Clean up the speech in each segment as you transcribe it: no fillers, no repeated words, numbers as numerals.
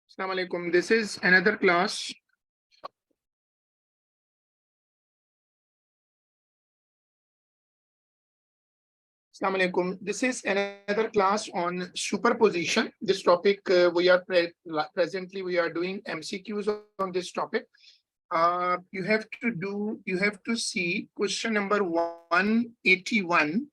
Assalamu alaikum. This is another class. Assalamu alaikum. This is another class on superposition. This topic presently we are doing MCQs on this topic. You have to see question number 181.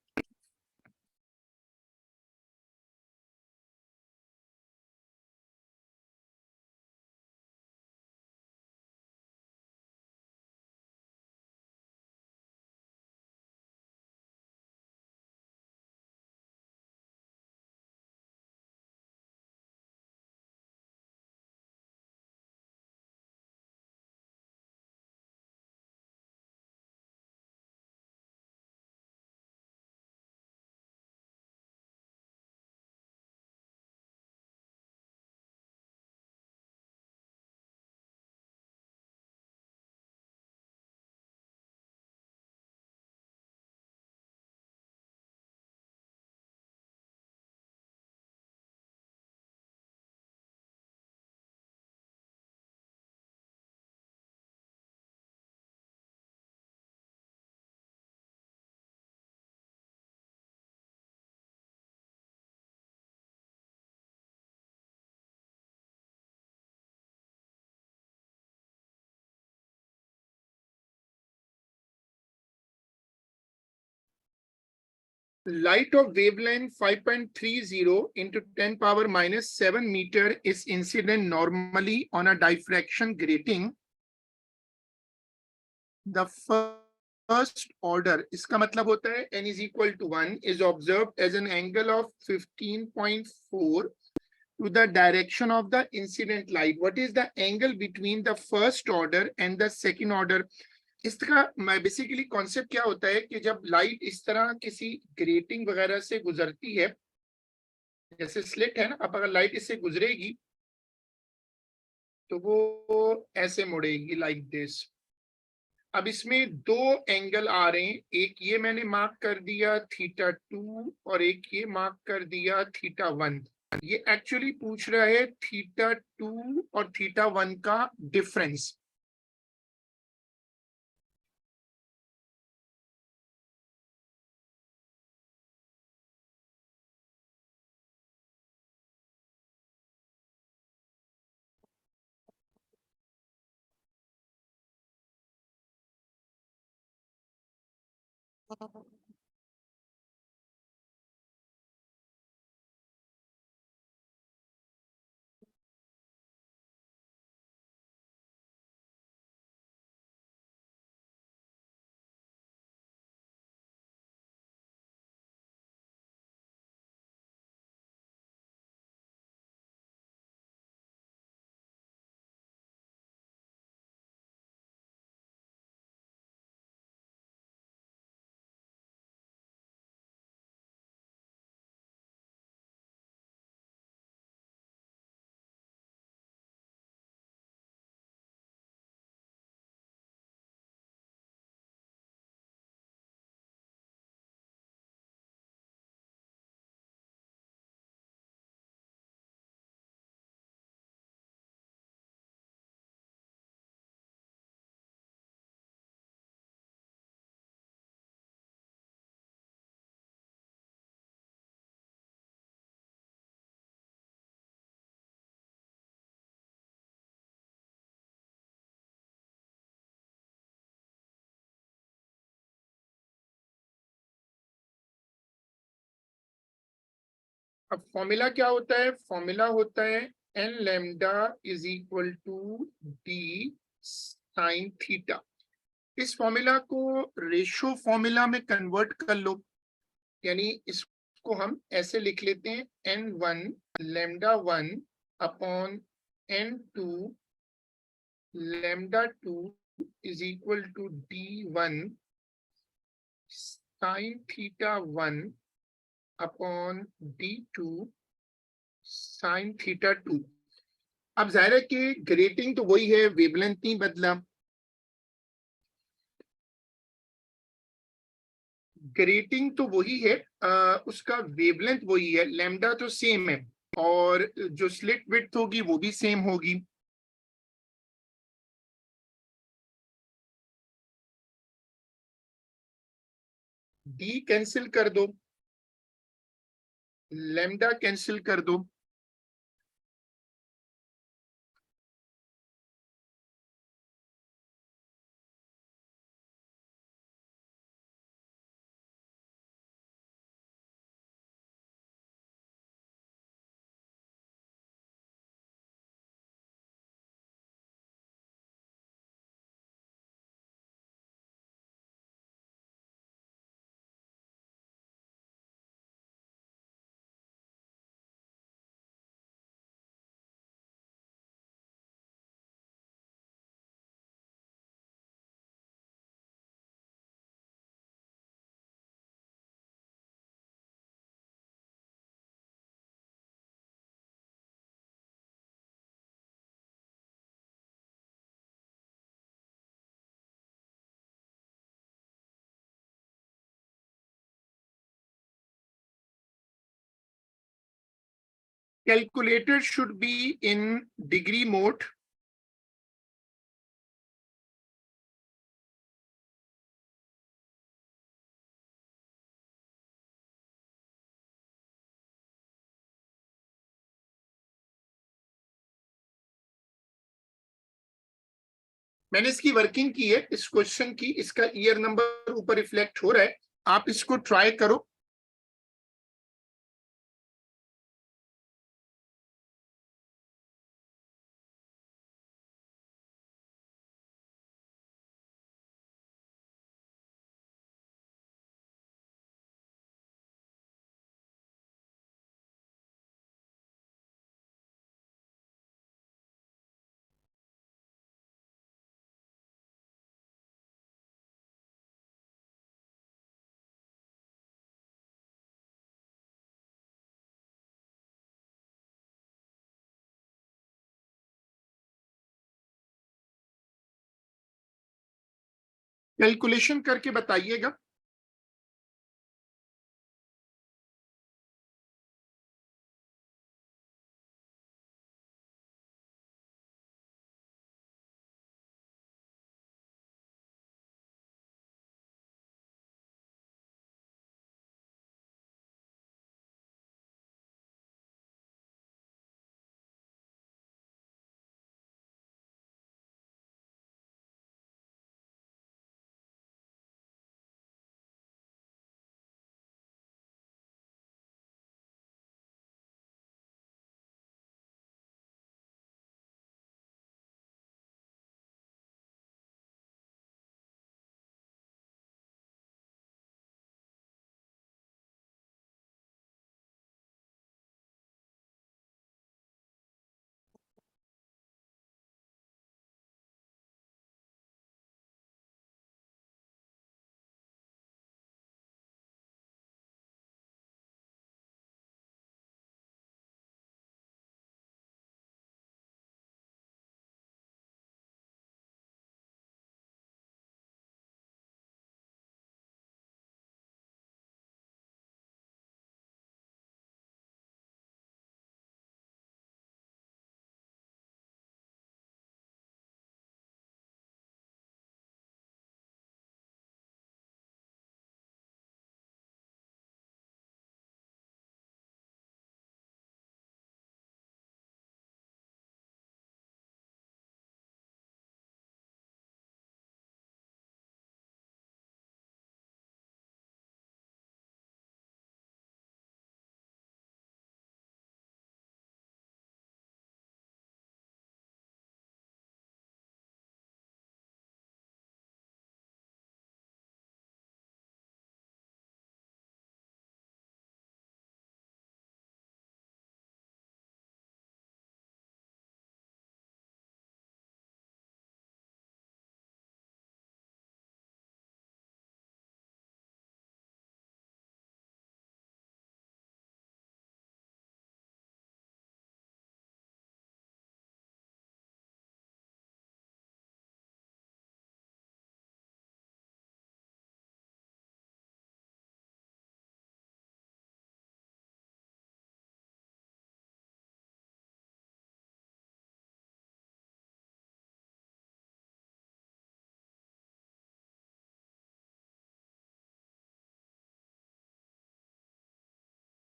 Light of wavelength 5.30 into 10 power minus 7 meter is incident normally on a diffraction grating. The first order, इसका मतलब होता है n is equal to 1 is observed as an angle of 15.4 to the direction of the incident light. What is the angle between the first order and the second order? इसका basically concept क्या होता है कि जब light इस तरह किसी grating वगैरह से गुजरती है, जैसे स्लिट है ना, अब अगर लाइट इससे गुजरेगी तो वो ऐसे मुड़ेगी लाइक दिस। अब इसमें दो एंगल आ रहे हैं, एक ये मैंने मार्क कर दिया θ2 और एक ये मार्क कर दिया θ1। ये एक्चुअली पूछ रहा है θ2 और θ1 का डिफरेंस। अब फॉर्मूला क्या होता है? फॉर्मूला होता है n lambda is equal to d sine theta. इस फॉर्मूला को रेशो फॉर्मूला में कन्वर्ट कर लो, यानी इसको हम ऐसे लिख लेते हैं n1 lambda 1 upon n2 lambda 2 is equal to d1 sine theta 1 upon d2 sine theta 2। अब जाहिर है कि ग्रेटिंग तो वही है, वेवलेंथ नहीं बदला। ग्रेटिंग तो वही है, उसका वेवलेंथ वही है, लैम्डा तो सेम है। और जो स्लिट विड्थ होगी वो भी सेम होगी। डी कैंसिल कर दो, लैम्डा कैंसिल कर दो, calculator should be in degree mode. मैंने इसकी वर्किंग की है, इस क्वेश्चन की, इसका ईयर नंबर ऊपर रिफ्लेक्ट हो रहा है, आप इसको ट्राई करो। कैलकुलेशन करके बताइएगा।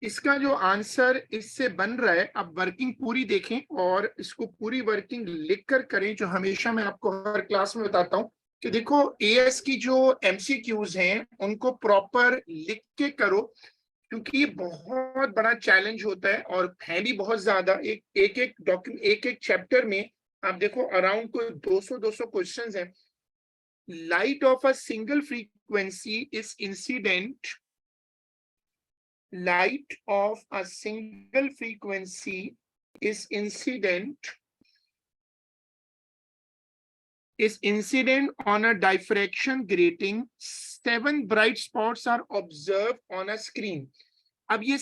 इसका जो आंसर इससे बन रहा है, अब वर्किंग पूरी देखें और इसको पूरी वर्किंग लिख कर करें, जो हमेशा मैं आपको हर क्लास में बताता हूं कि देखो एएस की जो एमसीक्यूज हैं उनको प्रॉपर लिख के करो, क्योंकि ये बहुत बड़ा चैलेंज होता है और है भी बहुत ज्यादा। एक डॉक्यूमेंट, एक चैप्टर में आप देखो अराउंड कोई 200 क्वेश्चंस हैं। Light of a single frequency is incident, light of a single frequency is incident on a diffraction grating. 7 bright spots are observed on a screen. अब ये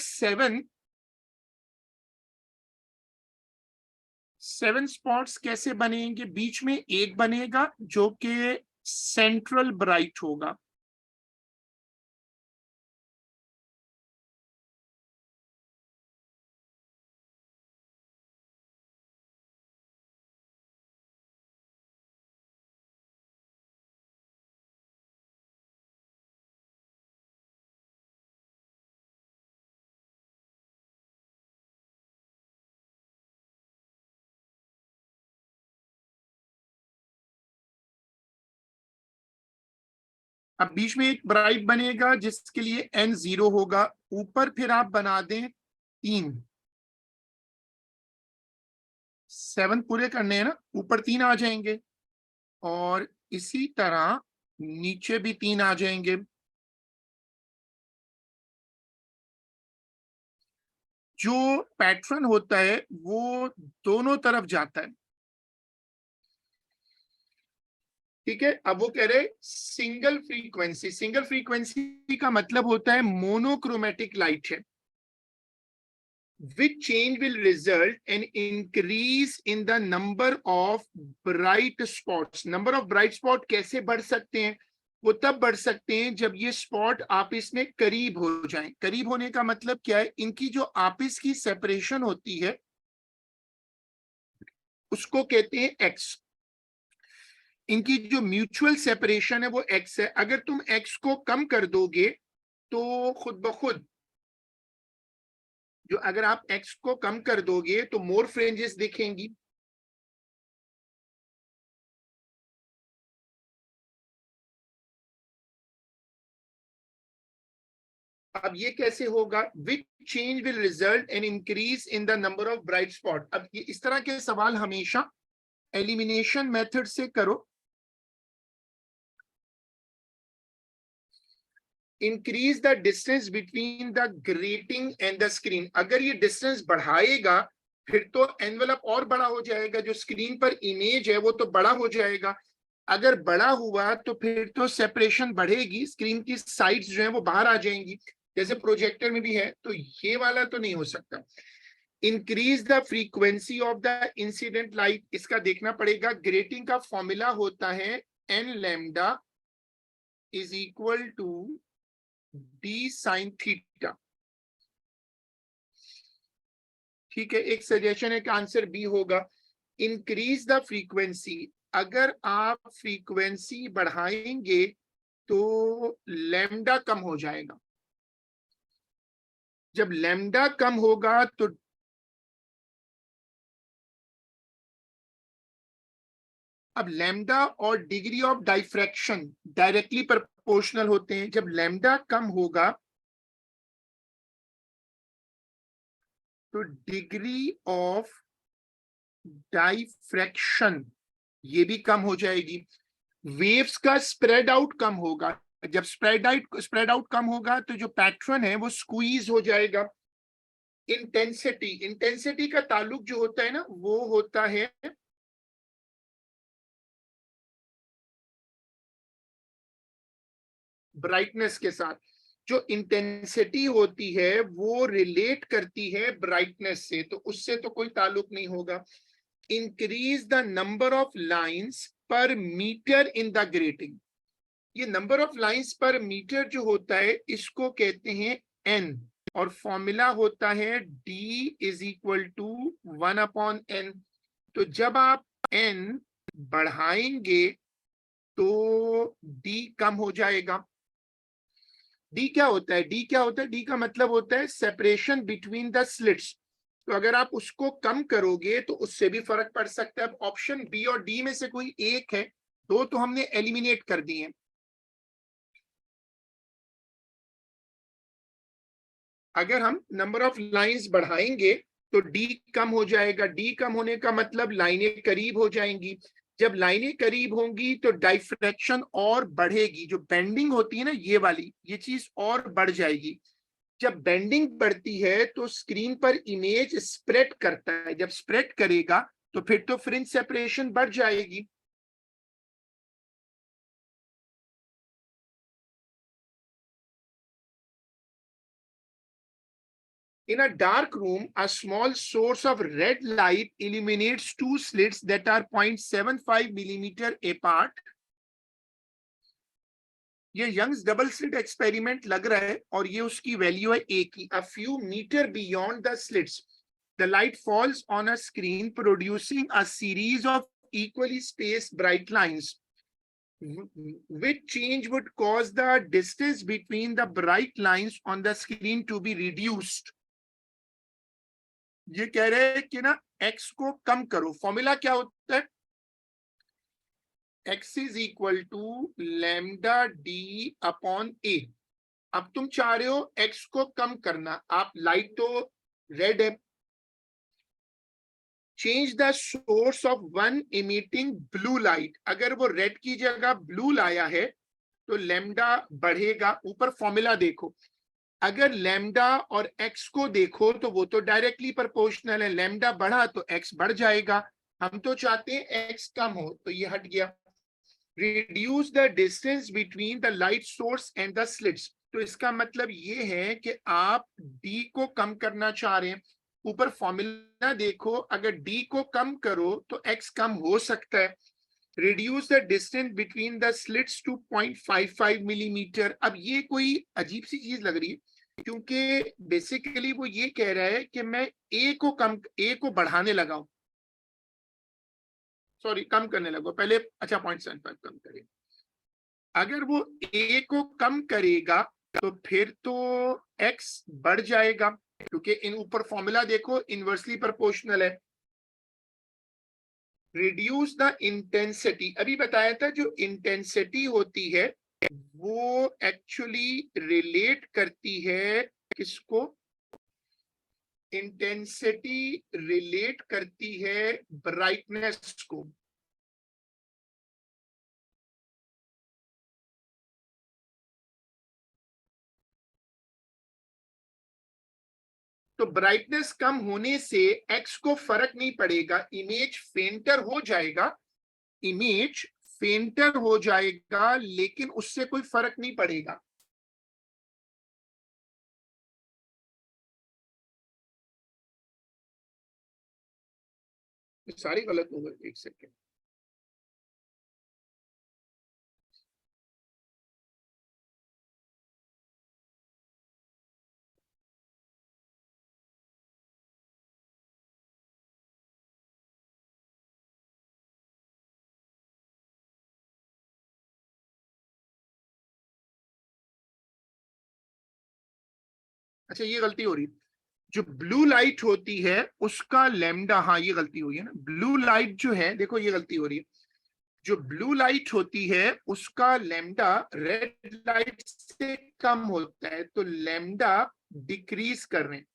7 स्पॉट्स कैसे बनेंगे? बीच में एक बनेगा जो कि सेंट्रल ब्राइट होगा, अब बीच में एक ब्राइट बनेगा जिसके लिए n 0 होगा, ऊपर फिर आप बना दें 3, 7 पूरे करने हैं ना, ऊपर 3 आ जाएंगे और इसी तरह नीचे भी 3 आ जाएंगे। जो पैटर्न होता है वो दोनों तरफ जाता है, ठीक है। अब वो कह रहे सिंगल फ्रीक्वेंसी, सिंगल फ्रीक्वेंसी का मतलब होता है मोनोक्रोमेटिक लाइट है, which change will result an increase in the number of bright spots. Number of bright spot कैसे बढ़ सकते हैं? वो तब बढ़ सकते हैं जब ये स्पॉट आपस में करीब हो जाएं। करीब होने का मतलब क्या है? इनकी जो आपस की सेपरेशन होती है उसको कहते हैं एक्स। इनकी जो म्यूचुअल सेपरेशन है वो एक्स है। अगर तुम एक्स को कम कर दोगे तो खुद ब खुद, जो अगर आप एक्स को कम कर दोगे तो मोर फ्रिंजेस दिखेंगी। अब ये कैसे होगा? Which change will result an increase in the number of bright spot. अब ये इस तरह के सवाल हमेशा एलिमिनेशन मेथड से करो। Increase the distance between the grating and the screen. अगर ये डिस्टेंस बढ़ाएगा फिर तो एनवेलप और बड़ा हो जाएगा, जो स्क्रीन पर इमेज है वो तो बड़ा हो जाएगा। अगर बड़ा हुआ तो फिर तो सेपरेशन बढ़ेगी, स्क्रीन की साइड्स जो है वो बाहर आ जाएंगी, जैसे प्रोजेक्टर में भी है। तो ये वाला तो नहीं हो सकता। Increase the frequency of the incident light, इसका देखना पड़ेगा। ग्रेटिंग का फॉर्मूला होता है n lambda is equal to d sine theta, ठीक है। एक सजेशन है कि आंसर बी होगा। इंक्रीज द फ्रीक्वेंसी, अगर आप फ्रीक्वेंसी बढ़ाएंगे तो लैम्डा कम हो जाएगा। जब लैम्डा कम होगा तो अब लैम्डा और degree of diffraction directly proportional होते हैं। जब लैम्डा कम होगा तो डिग्री ऑफ डाइफ्रैक्शन ये भी कम हो जाएगी। वेव्स का स्प्रेड आउट कम होगा। जब स्प्रेड आउट कम होगा तो जो पैटर्न है वो स्क्वीज हो जाएगा। इंटेंसिटी का ताल्लुक जो होता है ना वो होता है ब्राइटनेस के साथ। जो इंटेंसिटी होती है वो रिलेट करती है ब्राइटनेस से, तो उससे तो कोई ताल्लुक नहीं होगा। Increase the number of lines पर मीटर इन द ग्रेटिंग। ये नंबर ऑफ लाइंस पर मीटर जो होता है इसको कहते हैं एन, और फॉर्मूला होता है D is equal to 1/n। तो जब आप एन बढ़ाएंगे तो डी कम हो जाएगा। डी क्या होता है? डी क्या होता है? डी का मतलब होता है सेपरेशन बिटवीन द स्लिट्स। तो अगर आप उसको कम करोगे तो उससे भी फर्क पड़ सकता है। अब ऑप्शन बी और डी में से कोई एक है, दो तो हमने एलिमिनेट कर दिए। अगर हम नंबर ऑफ लाइंस बढ़ाएंगे तो डी कम हो जाएगा। डी कम होने का मतलब लाइनें करीब हो जाएंगी। जब लाइनें करीब होंगी तो डाइफ्रैक्शन और बढ़ेगी। जो बेंडिंग होती है ना, ये वाली, ये चीज और बढ़ जाएगी। जब बेंडिंग बढ़ती है तो स्क्रीन पर इमेज स्प्रेड करता है। जब स्प्रेड करेगा तो फिर तो फ्रिंज सेपरेशन बढ़ जाएगी। In a dark room, a small source of red light illuminates two slits that are 0.75 millimeter apart. ये यंग्स डबल स्लिट एक्सपेरिमेंट लग रहा है और ये उसकी वैल्यू है ए की। A few meter beyond the slits, the light falls on a screen producing a series of equally spaced bright lines. Which change would cause the distance between the bright lines on the screen to be reduced? ये कह रहे हैं कि ना x को कम करो। Formula क्या होता है? x is equal to lambda d upon a. अब तुम चाह रहे हो x को कम करना। आप लाइट तो रेड है, change the source of one emitting blue light. अगर वो रेड की जगह ब्लू लाया है तो लैम्डा बढ़ेगा। ऊपर फॉर्मूला देखो, अगर लैम्डा और एक्स को देखो तो वो तो डायरेक्टली प्रोपोर्शनल है। लैम्डा बढ़ा तो एक्स बढ़ जाएगा। हम तो चाहते हैं एक्स कम हो, तो ये हट गया। Reduce the distance between the light source and the slits. तो इसका मतलब ये है कि आप डी को कम करना चाह रहे हैं। ऊपर फॉर्मूला देखो, अगर डी को कम करो तो एक्स कम हो सकता है। Reduce the distance between the slits to 0.55 millimetre. अब ये कोई अजीब सी चीज लग रही है, क्योंकि बेसिकली वो ये कह रहा है कि मैं ए को बढ़ाने लगा हूं, सॉरी कम करने लगा पहले। अच्छा 0.75 कम करें। अगर वो ए को कम करेगा तो फिर तो एक्स बढ़ जाएगा, क्योंकि इन ऊपर फॉर्मूला देखो इनवर्सली प्रोपोर्शनल है। रिड्यूस द इंटेंसिटी, अभी बताया था जो इंटेंसिटी होती है वो एक्चुअली रिलेट करती है किसको? इंटेंसिटी रिलेट करती है ब्राइटनेस को। तो ब्राइटनेस कम होने से एक्स को फर्क नहीं पड़ेगा, इमेज फेंटर हो जाएगा। इमेज फेंटर हो जाएगा लेकिन उससे कोई फर्क नहीं पड़ेगा। सारी गलत हो गई, एक सेकेंड। अच्छा ये गलती हो रही है। जो ब्लू लाइट होती है उसका लैम्डा, हाँ ये गलती हुई है ना। ब्लू लाइट जो है, देखो ये गलती हो रही है। जो ब्लू लाइट होती है उसका लैम्डा रेड लाइट से कम होता है, तो लैम्डा डिक्रीज कर रहे हैं।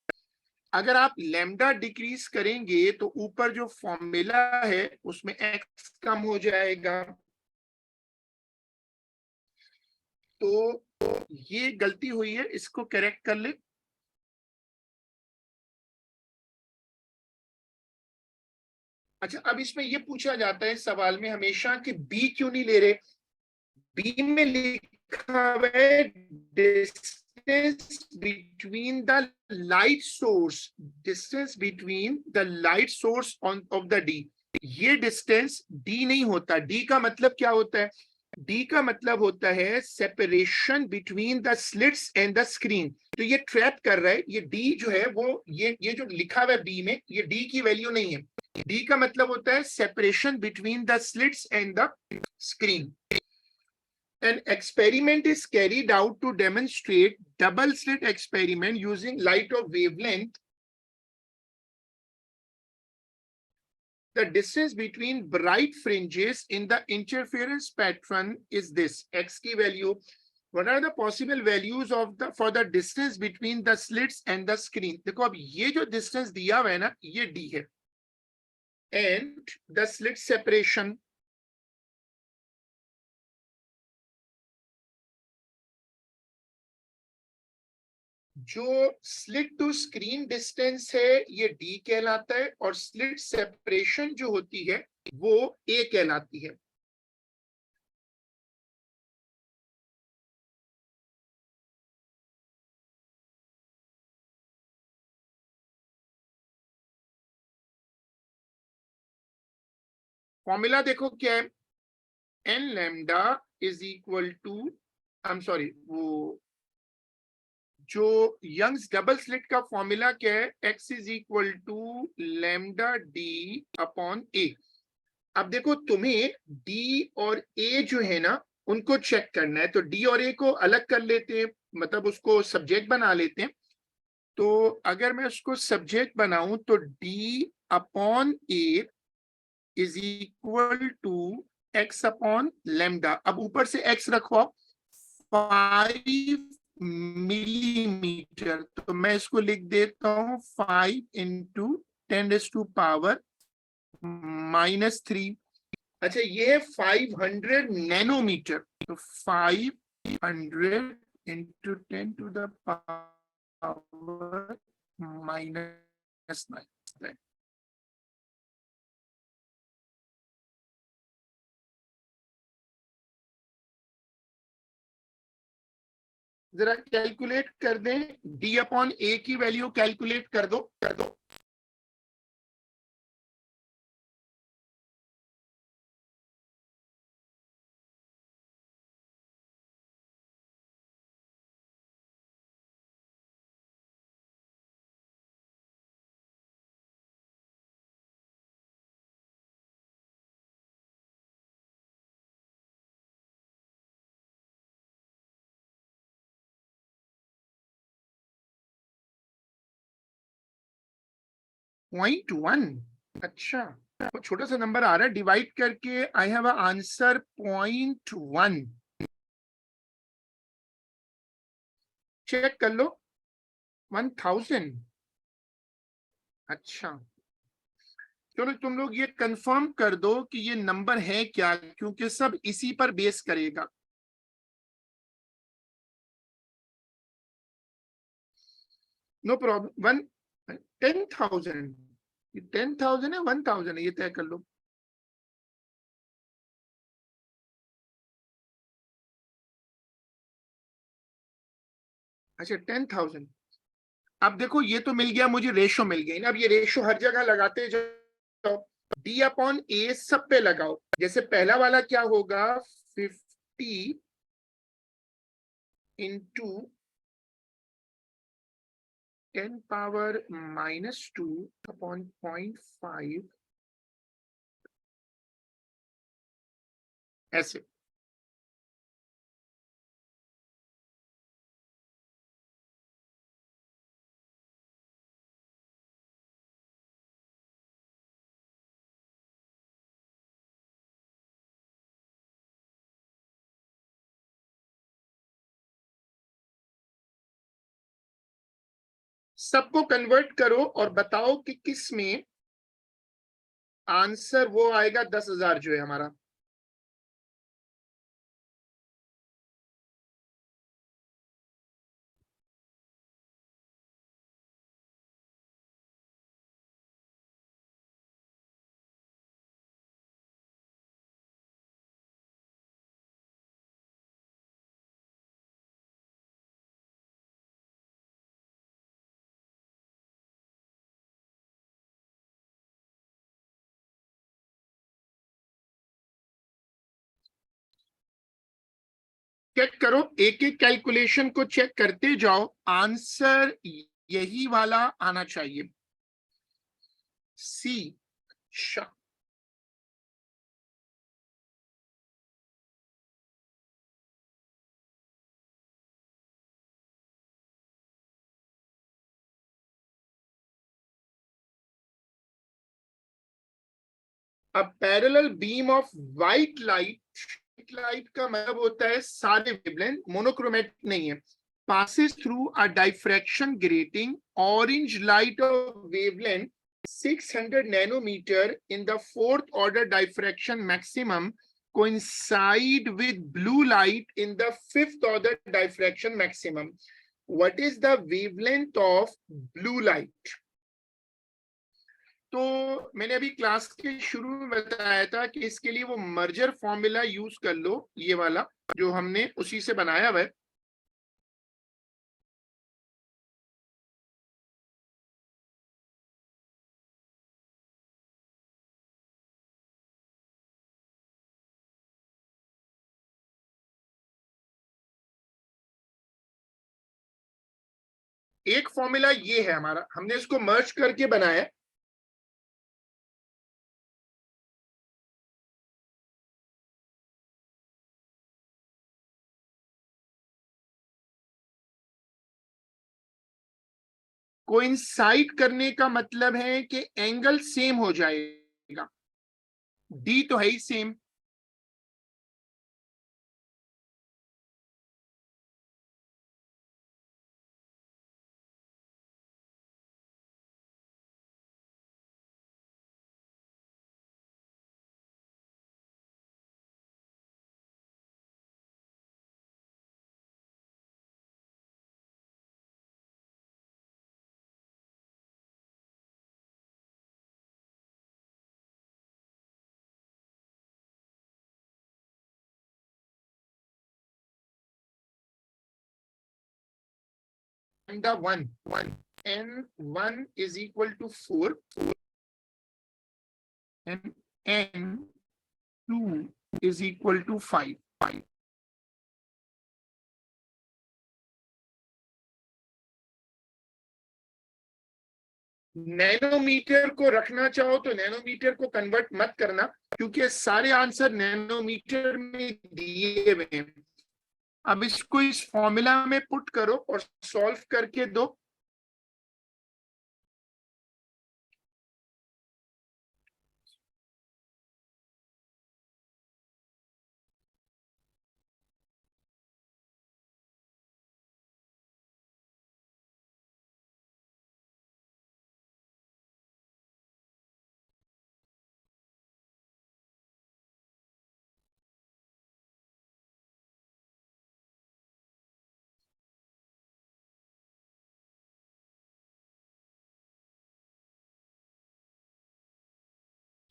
अगर आप लैम्डा डिक्रीज करेंगे तो ऊपर जो फॉर्मूला है उसमें एक्स कम हो जाएगा। तो ये गलती हुई है, इसको करेक्ट कर ले। अच्छा अब इसमें ये पूछा जाता है सवाल में हमेशा कि बी क्यों नहीं ले रहे? बी में लिखा हुआ है distance between the light source, distance between the light source on off the D. ये डिस्टेंस डी नहीं होता। डी का मतलब क्या होता है? डी का मतलब होता है separation between the slits and the screen. तो ये ट्रैप कर रहा है। ये डी जो है वो ये जो लिखा हुआ है बी में, ये डी की वैल्यू नहीं है। डी का मतलब होता है separation between the slits and the screen. An experiment is carried out to demonstrate double slit experiment using light of wavelength. The distance between bright fringes in the interference pattern is this. X की value. What are the possible values of the for the distance between the slits and the screen? देखो अब ये जो distance दिया हुआ है ना, ये D है. And the slit separation. जो स्लिट टू स्क्रीन डिस्टेंस है ये D कहलाता है और स्लिट सेपरेशन जो होती है वो A कहलाती है. फॉर्मूला देखो क्या है. n lambda is equal to, I am sorry, वो जो यंग्स डबल स्लिट का फॉर्मूला क्या है, x is equal to lambda d upon a. अब देखो तुम्हें d और a जो है ना उनको चेक करना है, तो d और a को अलग कर लेते हैं, मतलब उसको सब्जेक्ट बना लेते हैं. तो अगर मैं उसको सब्जेक्ट बनाऊं तो d upon a is equal to x upon lambda. अब ऊपर से x रखो 5 मिलीमीटर, तो मैं इसको लिख देता हूं 5 इंटू 10⁻³ अच्छा ये है 500 नैनोमीटर, तो 500 इंटू 10⁻⁻⁹. जरा कैलकुलेट कर दें, d अपॉन a की वैल्यू कैलकुलेट कर दो. .1. अच्छा तो छोटा सा नंबर आ रहा है, डिवाइड करके आई हैव आंसर 0.1. चेक कर लो. 1000. अच्छा चलो तुम लोग ये कंफर्म कर दो कि ये नंबर है क्या, क्योंकि सब इसी पर बेस करेगा. No problem. 10,000. 10,000 है 1,000 है, ये तय कर लो. अच्छा 10,000. अब देखो ये तो मिल गया मुझे, रेशो मिल गई ना. अब ये रेशो हर जगह लगाते जाओ, d अपॉन ए सब पे लगाओ. जैसे पहला वाला क्या होगा, 50 इंटू 10⁻⁻² अपॉन 0.5 ऐसे. सबको कन्वर्ट करो और बताओ कि किस में आंसर वो आएगा 10,000 जो है हमारा. चेक करो, एक एक कैलकुलेशन को चेक करते जाओ, आंसर यही वाला आना चाहिए. C. A parallel beam of white light का मतलब होता है सारे वेवलेंथ, मोनोक्रोमेटिक नहीं है, passes through a diffraction grating. Orange light of wavelength 600 nanometer in the fourth order diffraction maximum coincide with blue light in the fifth order diffraction maximum. What is the wavelength of blue light? तो मैंने अभी class के शुरू में बताया था कि इसके लिए वो मर्जर फॉर्मूला यूज कर लो, ये वाला जो हमने उसी से बनाया हुआ है। एक फॉर्मूला ये है हमारा, हमने इसको मर्ज करके बनाया। कोइंसाइड करने का मतलब है कि एंगल सेम हो जाएगा, डी तो है ही same. lambda 1 n1 is equal to 4 and n2 is equal to 5. Nanometre को रखना चाहो तो नैनोमीटर को कन्वर्ट मत करना, क्योंकि सारे आंसर नैनोमीटर में दिए हुए हैं। अब इसको इस फॉर्मूला में पुट करो और सॉल्व करके दो।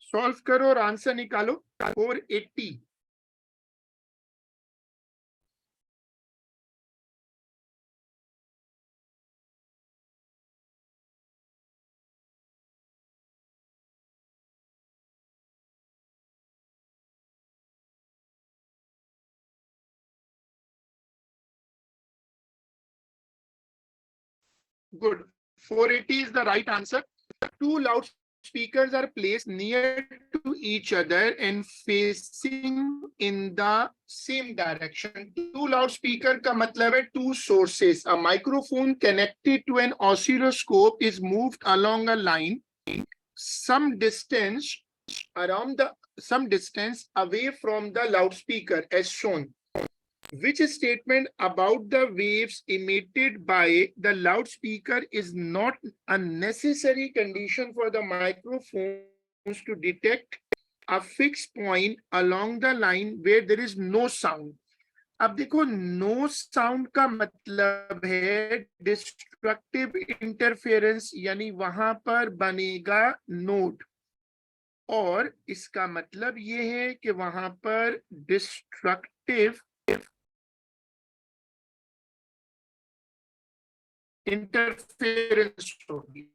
सॉल्व करो और आंसर निकालो 480। Good. 480 is the right answer. Two loudspeakers are placed near to each other and facing in the same direction. Two loudspeaker का मतलब है two sources. A microphone connected to an oscilloscope is moved along a line some distance some distance away from the loudspeaker as shown. Which statement about the waves emitted by the loudspeaker is not a necessary condition for the microphones to detect a fixed point along the line where there is no sound? अब देखो, no sound का मतलब है destructive interference, यानी वहां पर बनेगा node, और इसका मतलब ये है कि वहां पर डिस्ट्रक्टिव इंटरफेरेंस होगी।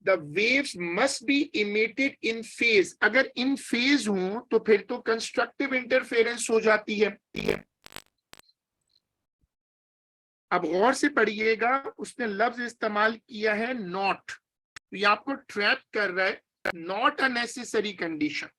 The waves must be emitted in phase. अगर इन फेज हो तो फिर तो कंस्ट्रक्टिव इंटरफेरेंस हो जाती है। अब गौर से पढ़िएगा, उसने लफ्ज इस्तेमाल किया है नॉट, तो ये आपको ट्रैप कर रहा है, नॉट अ नेसेसरी कंडीशन।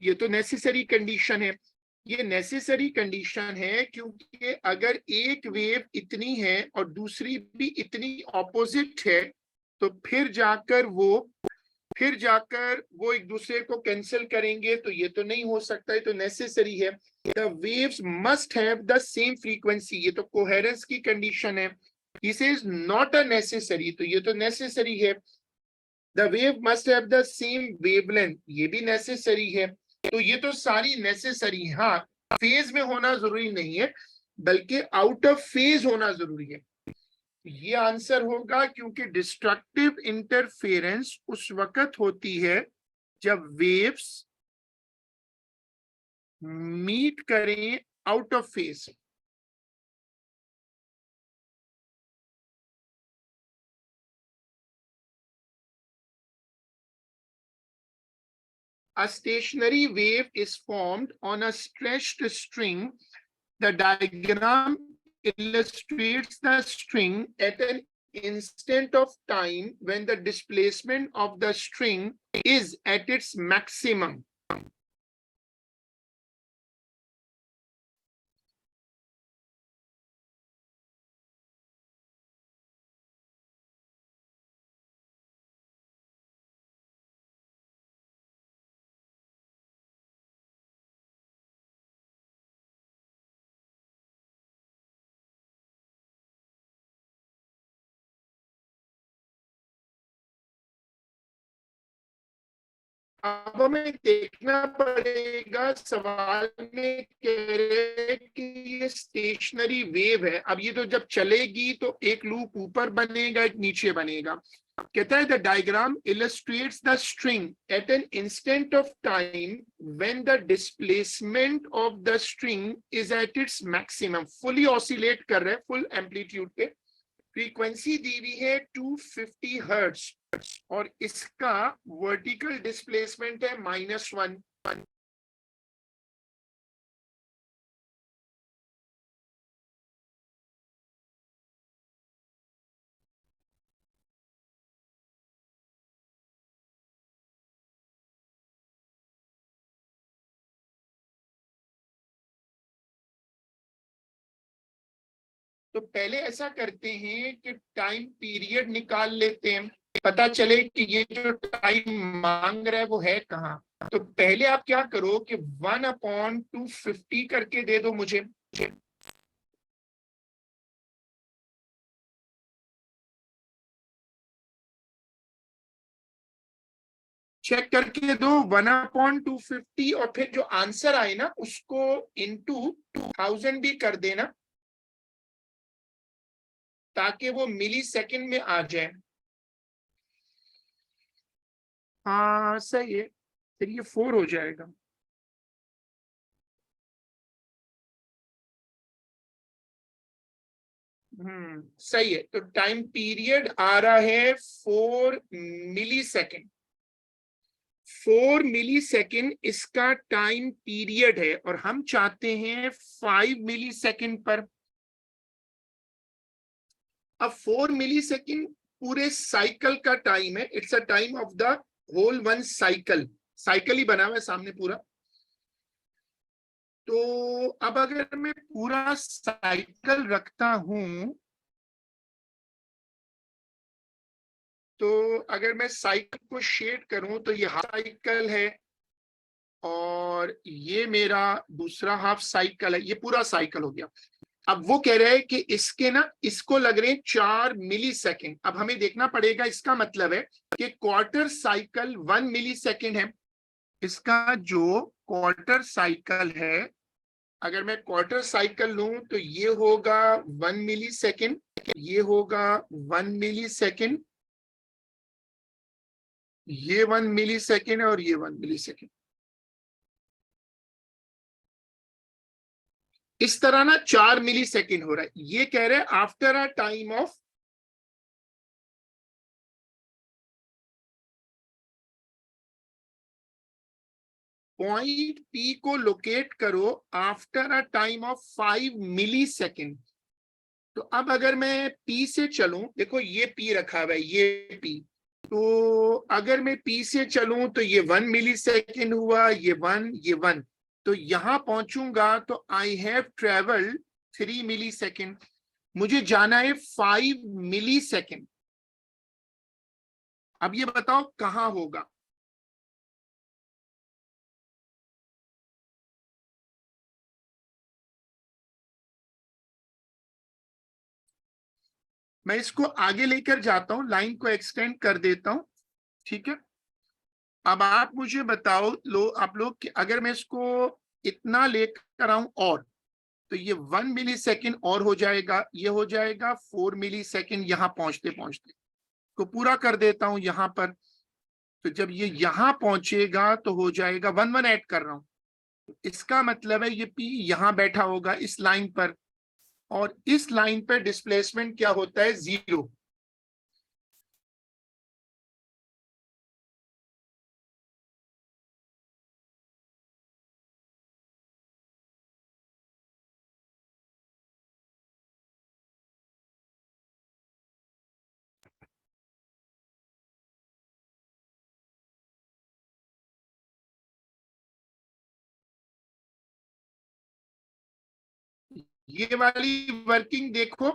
ये तो नेसेसरी कंडीशन है, ये नेसेसरी कंडीशन है क्योंकि अगर एक वेव इतनी है और दूसरी भी इतनी ऑपोजिट है तो फिर जाकर वो एक दूसरे को कैंसिल करेंगे, तो ये तो नहीं हो सकता है, तो नेसेसरी है। The waves must have the same frequency, ये तो कोहेरेंस की कंडीशन है। This is not a necessary, तो ये तो नेसेसरी है। The wave must have the same wavelength, ये भी नेसेसरी है। तो ये तो सारी नेसेसरी। हाँ, फेज में होना जरूरी नहीं है बल्कि आउट ऑफ फेज होना जरूरी है। ये आंसर होगा क्योंकि डिस्ट्रक्टिव इंटरफेरेंस उस वक्त होती है जब वेव्स मीट करें out of phase. A stationary wave is formed on a stretched string. The diagram illustrates the string at an instant of time when the displacement of the string is at its maximum. अब हमें देखना पड़ेगा, सवाल में कह रहे कि ये स्टेशनरी वेव है। अब ये तो जब चलेगी तो एक लूप ऊपर बनेगा, एक नीचे बनेगा। कहता है the diagram illustrates the string at an instant of time when the displacement of the string is at its maximum. Fully oscillate कर रहे हैं, फुल एम्पलीट्यूड पे। फ्रीक्वेंसी दी हुई है 250 हर्ट्ज और इसका वर्टिकल डिस्प्लेसमेंट है -1। तो पहले ऐसा करते हैं कि टाइम पीरियड निकाल लेते हैं, पता चले कि ये जो टाइम मांग रहा है वो है कहाँ। तो पहले आप क्या करो कि 1/250 करके दे दो मुझे। चेक करके दो 1/250 और फिर जो आंसर आए ना उसको इनटू 2000 भी कर देना ताकि वो मिली सेकेंड में आ जाए। हाँ सही है, फिर ये 4 हो जाएगा। सही है। तो टाइम पीरियड आ रहा है 4 मिली सेकेंड। 4 मिली सेकेंड इसका टाइम पीरियड है और हम चाहते हैं 5 मिली सेकेंड पर। अब 4 मिली सेकेंड पूरे साइकिल का टाइम है, it's a time of the whole one cycle. Cycle ही बना हुआ है सामने पूरा। तो अब अगर मैं पूरा साइकिल रखता हूं तो अगर मैं साइकिल को शेड करूं तो ये हाफ साइकिल है और ये मेरा दूसरा हाफ साइकिल है, ये पूरा साइकिल हो गया। अब वो कह रहे हैं कि इसके ना इसको लग रहे हैं 4 मिली सेकेंड। अब हमें देखना पड़ेगा, इसका मतलब है कि क्वार्टर साइकिल 1 मिली सेकेंड है। इसका जो क्वार्टर साइकिल है, अगर मैं क्वार्टर साइकिल लूं तो ये होगा 1 मिली सेकेंड, ये होगा 1 मिली सेकेंड, ये 1 मिली सेकेंड और ये 1 मिली सेकेंड। इस तरह ना 4 मिली सेकेंड हो रहा है। ये कह रहे हैं after a time of point P को लोकेट करो after a time of 5 millisecond. तो अब अगर मैं पी से चलूं, देखो ये पी रखा हुआ है, ये पी, तो अगर मैं P से चलूं तो ये 1 मिली सेकेंड हुआ, ये 1, तो यहां पहुंचूंगा तो I have travelled 3 millisecond. मुझे जाना है 5 मिली सेकेंड। अब ये बताओ कहां होगा। मैं इसको आगे लेकर जाता हूं, लाइन को एक्सटेंड कर देता हूं, ठीक है। अब आप मुझे बताओ लो आप लोग कि अगर मैं इसको इतना लेकर आऊं और, तो ये 1 मिली सेकेंड और हो जाएगा, ये हो जाएगा 4 मिली सेकेंड यहां पहुंचते पहुंचते। तो पूरा कर देता हूं यहां पर। तो जब ये यहां पहुंचेगा तो हो जाएगा 1 1 ऐड कर रहा हूं। इसका मतलब है ये P यहां बैठा होगा इस लाइन पर, और इस लाइन पर डिस्प्लेसमेंट क्या होता है, 0। ये वाली वर्किंग देखो।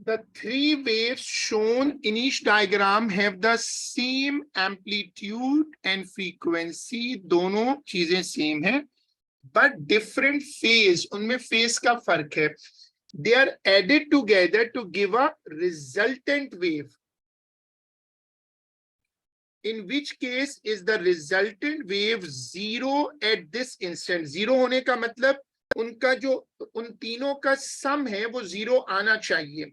The three waves shown in each diagram have the same amplitude and frequency. दोनों चीजें सेम है, but different phase, उनमें phase का फर्क है. They are added together to give a resultant wave. In which case is the resultant wave zero at this instant. Zero होने का मतलब उनका जो उन तीनों का सम है वो जीरो आना चाहिए.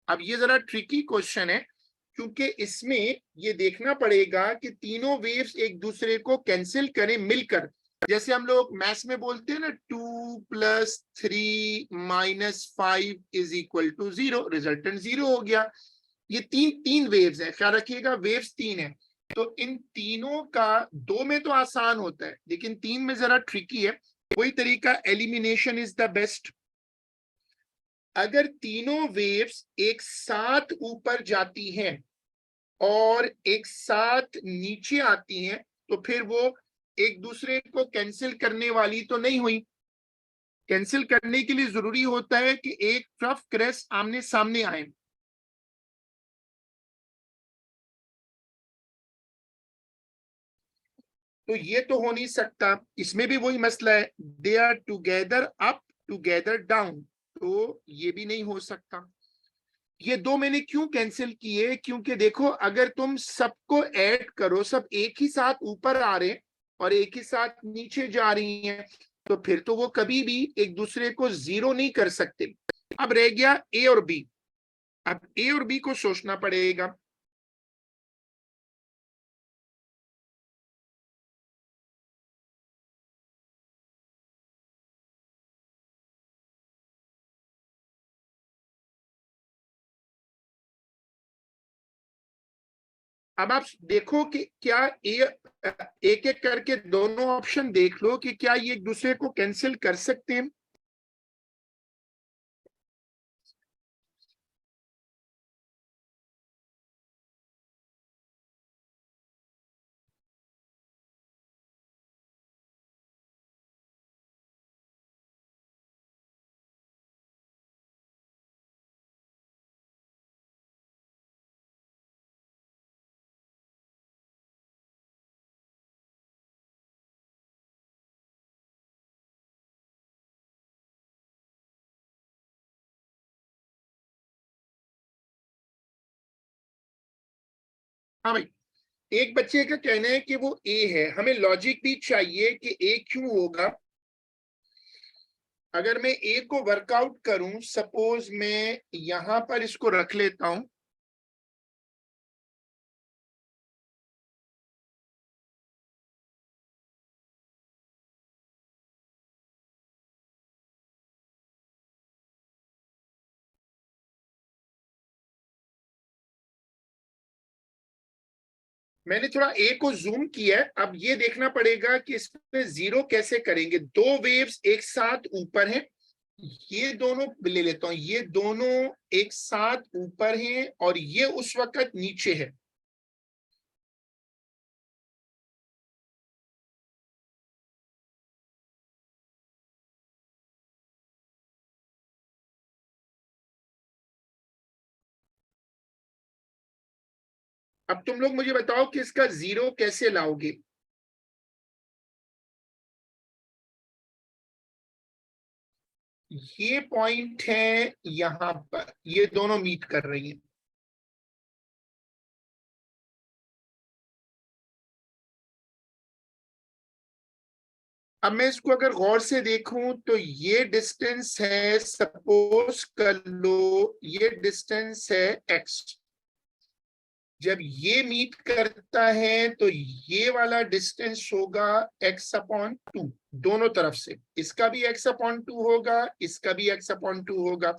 अब ये जरा ट्रिकी क्वेश्चन है, क्योंकि इसमें ये देखना पड़ेगा कि तीनों वेव्स एक दूसरे को कैंसिल करें मिलकर. जैसे हम लोग मैथ्स में बोलते हैं ना, 2 + 3 - 5 = 0, रिजल्टेंट 0 हो गया. ये तीन वेव्स है, ख्याल रखिएगा वेव्स 3 है. तो इन तीनों का दो में तो आसान होता है, लेकिन 3 में जरा ट्रिकी है. वही तरीका, एलिमिनेशन इज द बेस्ट. अगर तीनों वेव्स एक साथ ऊपर जाती हैं और एक साथ नीचे आती हैं, तो फिर वो एक दूसरे को कैंसिल करने वाली तो नहीं हुई. कैंसिल करने के लिए जरूरी होता है कि एक रफ क्रेस्ट आमने सामने आए. तो ये तो हो नहीं सकता. इसमें भी वही मसला है, they are together up together down, तो ये भी नहीं हो सकता. ये दो मैंने क्यों कैंसिल किए, क्योंकि देखो अगर तुम सबको ऐड करो, सब एक ही साथ ऊपर आ रहे हैं और एक ही साथ नीचे जा रही हैं, तो फिर तो वो कभी भी एक दूसरे को जीरो नहीं कर सकते. अब रह गया ए और बी. अब ए और बी को सोचना पड़ेगा. अब आप देखो कि क्या एक एक करके दोनों ऑप्शन देख लो कि क्या ये एक दूसरे को कैंसिल कर सकते हैं. हाँ भाई, एक बच्चे का कहना है कि वो ए है, हमें लॉजिक भी चाहिए कि ए क्यों होगा। अगर मैं ए को वर्कआउट करूं, सपोज मैं यहां पर इसको रख लेता हूं, मैंने थोड़ा ए को जूम किया है। अब ये देखना पड़ेगा कि इसमें जीरो कैसे करेंगे। दो वेव्स एक साथ ऊपर हैं, ये दोनों ले लेता हूं, ये दोनों एक साथ ऊपर हैं और ये उस वक्त नीचे है। अब तुम लोग मुझे बताओ कि इसका जीरो कैसे लाओगे। ये पॉइंट है यहां पर, ये दोनों मीट कर रही हैं। अब मैं इसको अगर गौर से देखूं तो ये डिस्टेंस है, सपोज कर लो ये डिस्टेंस है x। जब ये मीट करता है तो ये वाला डिस्टेंस होगा x/2, दोनों तरफ से। इसका भी x/2 होगा, इसका भी x/2 होगा।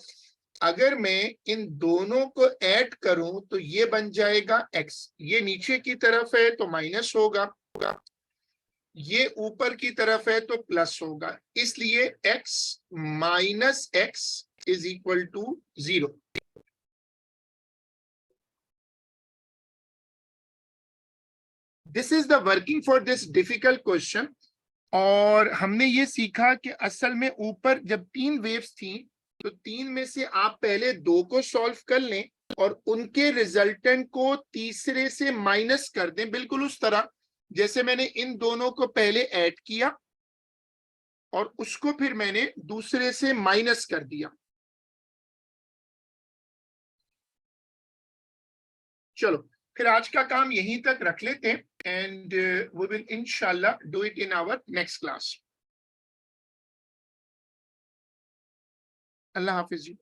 अगर मैं इन दोनों को ऐड करूं तो ये बन जाएगा x। ये नीचे की तरफ है तो माइनस होगा, ये ऊपर की तरफ है तो प्लस होगा। इसलिए x minus x is equal to 0। This is the working for this difficult question. और हमने ये सीखा कि असल में ऊपर जब तीन वेव्स थी तो तीन में से आप पहले दो को सॉल्व कर लें और उनके रिजल्टेंट को तीसरे से माइनस कर दें, बिल्कुल उस तरह जैसे मैंने इन दोनों को पहले ऐड किया और उसको फिर मैंने दूसरे से माइनस कर दिया। चलो फिर आज का काम यहीं तक रख लेते हैं, एंड वी विल इंशाल्लाह do it in our next class. अल्लाह हाफिज जी।